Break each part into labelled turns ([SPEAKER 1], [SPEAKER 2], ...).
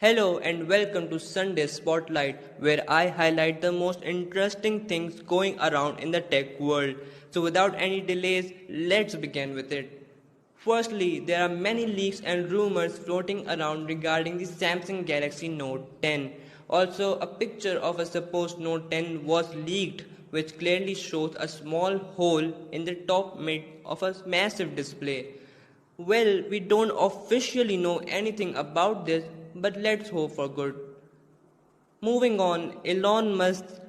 [SPEAKER 1] Hello and welcome to Sunday Spotlight, where I highlight the most interesting things going around in the tech world. So, without any delays, let's begin with it. Firstly, there are many leaks and rumors floating around regarding the Samsung Galaxy Note 10. Also, a picture of a supposed Note 10 was leaked, which clearly shows a small hole in the top mid of a massive display. Well, we don't officially know anything about this, but let's hope for good. Moving on, Elon Musk's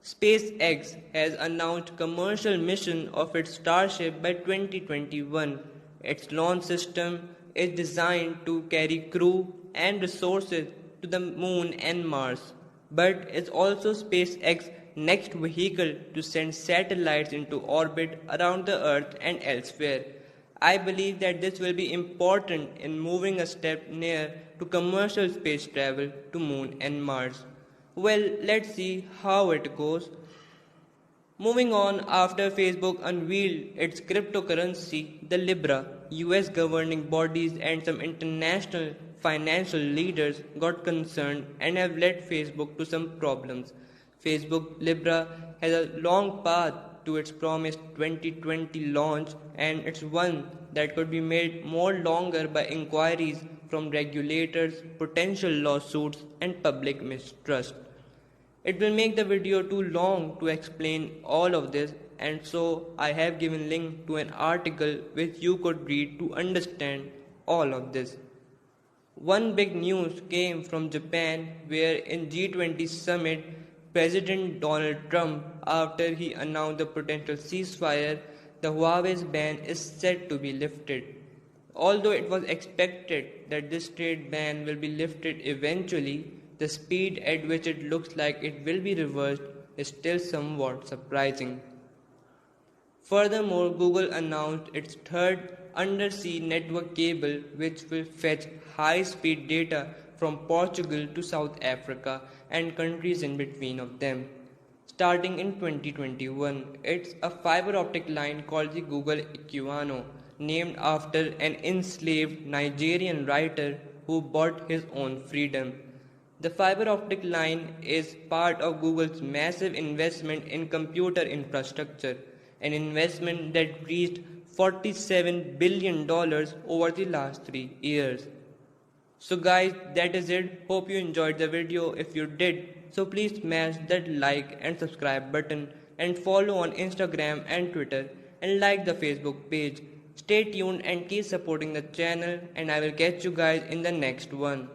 [SPEAKER 1] SpaceX has announced commercial mission of its Starship by 2021. Its launch system is designed to carry crew and resources to the moon and Mars, but is also SpaceX's next vehicle to send satellites into orbit around the Earth and elsewhere. I believe that this will be important in moving a step near to commercial space travel to Moon and Mars. Well, let's see how it goes. Moving on, after Facebook unveiled its cryptocurrency, the Libra, US governing bodies and some international financial leaders got concerned and have led Facebook to some problems. Facebook Libra has a long path to its promised 2020 launch, and it's one that could be made more longer by inquiries from regulators, potential lawsuits, and public mistrust. It will make the video too long to explain all of this, and so I have given link to an article which you could read to understand all of this. One big news came from Japan, where in G20 summit President Donald Trump, after he announced the potential ceasefire, the Huawei ban is set to be lifted. Although it was expected that this trade ban will be lifted eventually, the speed at which it looks like it will be reversed is still somewhat surprising. Furthermore, Google announced its third undersea network cable, which will fetch high-speed data from Portugal to South Africa and countries in between of them. Starting in 2021, it's a fiber optic line called the Google Equiano, named after an enslaved Nigerian writer who bought his own freedom. The fiber optic line is part of Google's massive investment in computer infrastructure, an investment that reached $47 billion over the last 3 years. So guys, that is it. Hope you enjoyed the video. If you did, so please smash that like and subscribe button and follow on Instagram and Twitter and like the Facebook page. Stay tuned and keep supporting the channel, and I will catch you guys in the next one.